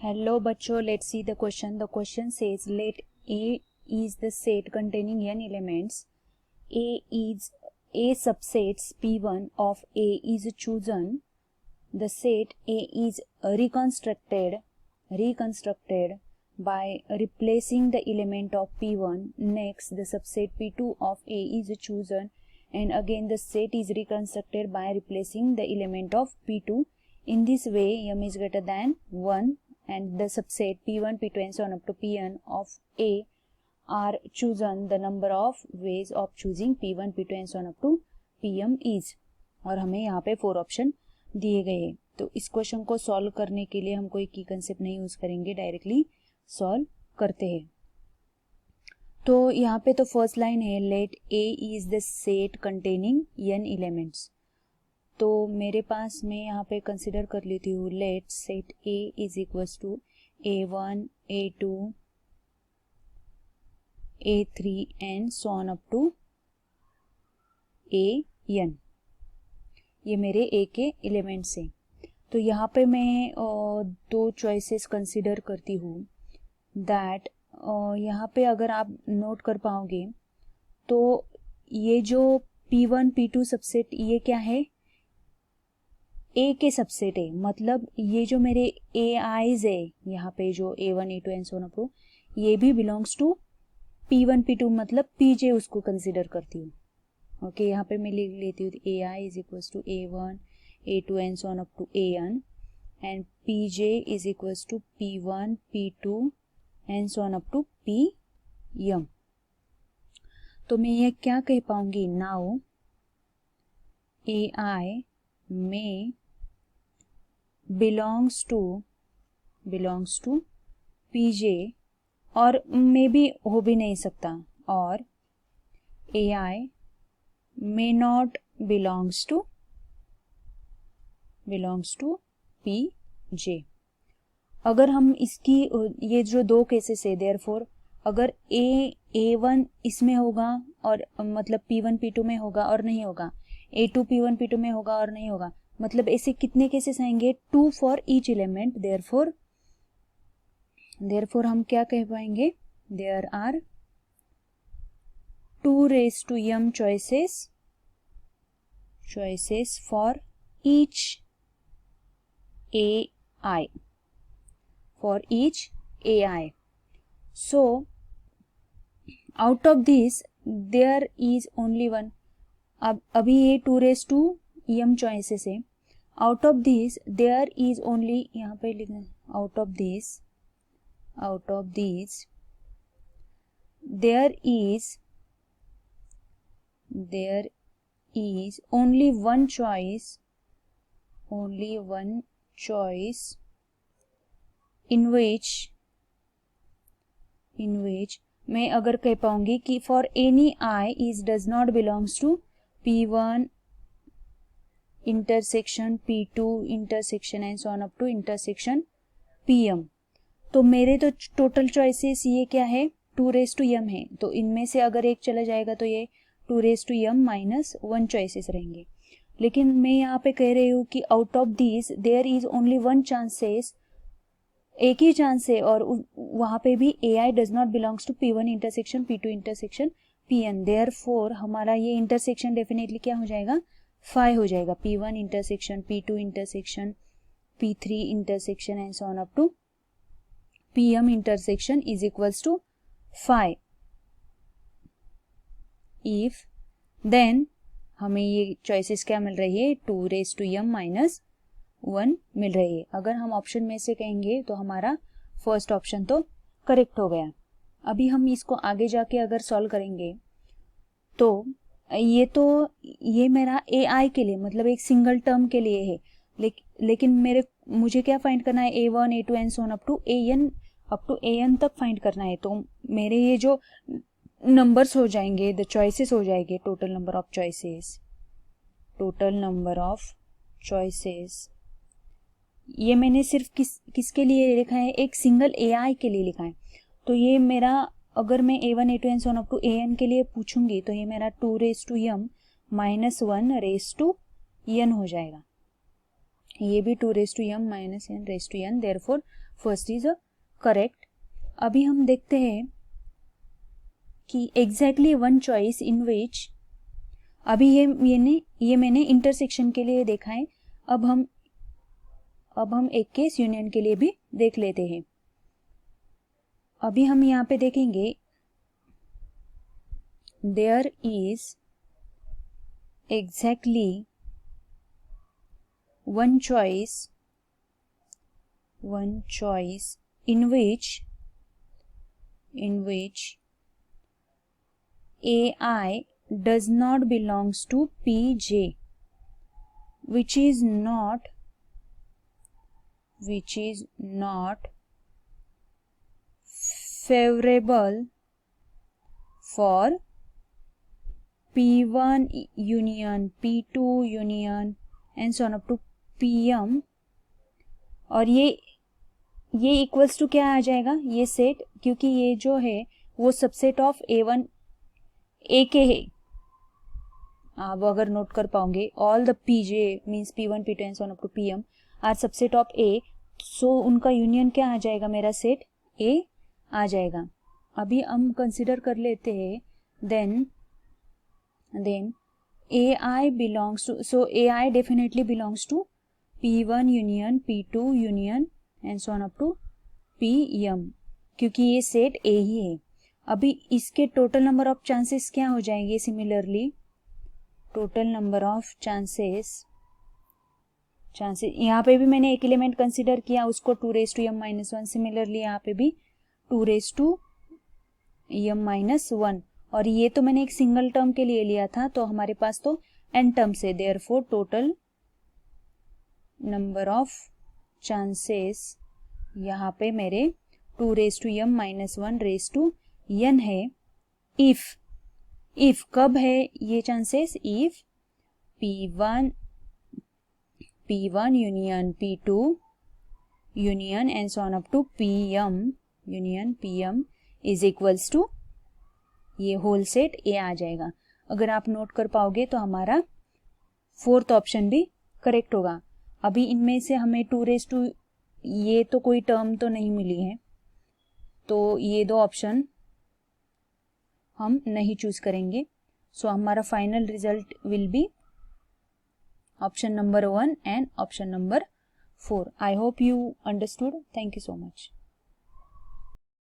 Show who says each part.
Speaker 1: Hello बच्चों, let's see the question. The question says let A is the set containing n elements. A subsets P1 of A is chosen. The set A is reconstructed by replacing the element of P1. Next, the subset P2 of A is chosen, and again the set is reconstructed by replacing the element of P2. In this way, m is greater than 1 and the subset P1, P2 and so on up to Pn of A are chosen. The number of ways of choosing P1, P2 and so on up to Pm is, और हमें यहाँ पे 4 option दिए गए हैं. तो इस question को सॉल्व करने के लिए हम कोई की कंसेप्ट नहीं यूज करेंगे, डायरेक्टली सॉल्व करते हैं. तो यहाँ पे तो फर्स्ट लाइन है let A is the set containing n elements. तो मेरे पास मैं यहाँ पे कंसिडर कर लेती हूँ let set A is equals to A1, A2, A3 and so on up to AN. ये मेरे ए के एलिमेंट्स हैं. तो यहाँ पे मैं 2 चॉइसेस कंसिडर करती हूँ दैट यहाँ पे अगर आप नोट कर पाओगे तो ये जो P1, P2 सबसेट ये क्या है, ए के सबसेट है. मतलब ये जो मेरे ए आईज है यहाँ पे जो A1, A2 and so on up to, ये भी बिलोंग्स टू P1, P2 मतलब PJ उसको कंसिडर करती हूँ. ओके, यहाँ पे मैं लिख लेती हूँ A I is equals to A1, A2 and so on up to AN and PJ is equals to P1, P2 and so on up to PM. तो मैं ये क्या कह पाऊंगी, नाउ AI में बिलोंग्स टू PJ और मे भी हो भी नहीं सकता, और AI may not belongs to PJ. अगर हम इसकी ये जो 2 केसेस है, देयरफॉर अगर A1 इसमें होगा और मतलब P1 P2 में होगा और नहीं होगा, A2 P1 P2 में होगा और नहीं होगा, मतलब ऐसे कितने केसेस आएंगे, 2 फॉर ईच एलिमेंट. देयरफॉर हम क्या कह पाएंगे, there are 2 raised to m choices for each AI. So out of this there is only one. अब अभी ये 2 raised to m choices है. Out of this there is only, यहाँ पे लिखना, out of this there is only one choice in which मैं अगर कह पाऊंगी कि for any I is does not belongs to P1 intersection P2 intersection and so on up to intersection PM. तो मेरे तो टोटल चॉइसेस ये क्या है, 2 raised to m है. तो इनमें से अगर एक चला जाएगा तो ये 2 raised to m minus 1 choices रहेंगे. लेकिन मैं यहाँ पे कह रही हूँ कि out of this there is only 1 chances, एक ही चांस है, और वहाँ पे भी AI does not belongs to P1 intersection P2 intersection PN. Therefore हमारा ये इंटरसेक्शन डेफिनेटली क्या हो जाएगा, 5 हो जाएगा. P1 intersection P2 intersection P3 intersection and so on up to PM intersection is equals to 5. If then हमें ये choices क्या मिल रही है, 2 raised to m माइनस 1 मिल रही है. अगर हम ऑप्शन में से कहेंगे तो हमारा फर्स्ट ऑप्शन तो करेक्ट हो गया. अभी हम इसको आगे जाके अगर सॉल्व करेंगे तो ये मेरा AI के लिए मतलब एक सिंगल टर्म के लिए है. लेकिन मुझे क्या फाइंड करना है, A1, A2 and so on up to AN तक फाइंड करना है. तो मेरे ये जो नंबर्स हो जाएंगे, द चॉइसेस हो जाएंगे, टोटल नंबर ऑफ चॉइसेस ये मैंने सिर्फ किसके लिए लिखा है, एक सिंगल AI के लिए लिखा है. तो ये मेरा, अगर मैं A1, A2 and so on up to AN के लिए पूछूंगी तो ये मेरा 2 raised to m minus 1 raised to n हो जाएगा. ये भी 2m minus n raise to n, therefore first is a correct. अभी हम देखते हैं कि exactly one choice in which, अभी ये मैंने इंटरसेक्शन के लिए देखा है, अब हम एक केस यूनियन के लिए भी देख लेते हैं। अभी हम यहाँ पे देखेंगे there is exactly one choice in which AI does not belongs to PJ, which is not favorable for P1 union, P2 union and so on up to PM, और ये इक्वल्स टू क्या आ जाएगा, ये सेट, क्योंकि ये जो है वो सबसेट ऑफ A1 A के है। आप अगर नोट कर पाओगे all the PJ means P1 P2 and so on up to PM are subset of A, सो उनका यूनियन क्या आ जाएगा, मेरा सेट A आ जाएगा। अभी हम कंसिडर कर लेते हैं then AI belongs to, so AI definitely belongs to P1 union, P2 union and so on up to PM, क्योंकि ये सेट A ही है। अभी इसके टोटल नंबर ऑफ चांसेस क्या हो जाएंगे, similarly total number of chances यहाँ पे भी मैंने एक एलिमेंट कंसिडर किया, उसको 2m-1, सिमिलरली यहाँ पे भी 2m-1, और ये तो मैंने एक सिंगल टर्म के लिए लिया था, तो हमारे पास तो n टर्म्स है, therefore total number of chances यहाँ पे मेरे 2m-1 है। इफ कब है ये chances, if P1 union P2 union and so on up to PM union PM is equals to ये होल सेट A आ जाएगा। अगर आप नोट कर पाओगे तो हमारा फोर्थ ऑप्शन भी करेक्ट होगा। अभी इनमें से हमें 2 ये तो कोई टर्म तो नहीं मिली है, तो ये दो ऑप्शन हम नहीं चूज करेंगे। सो हमारा final result will be option number 1 and option number 4. I hope you understood. Thank you so much.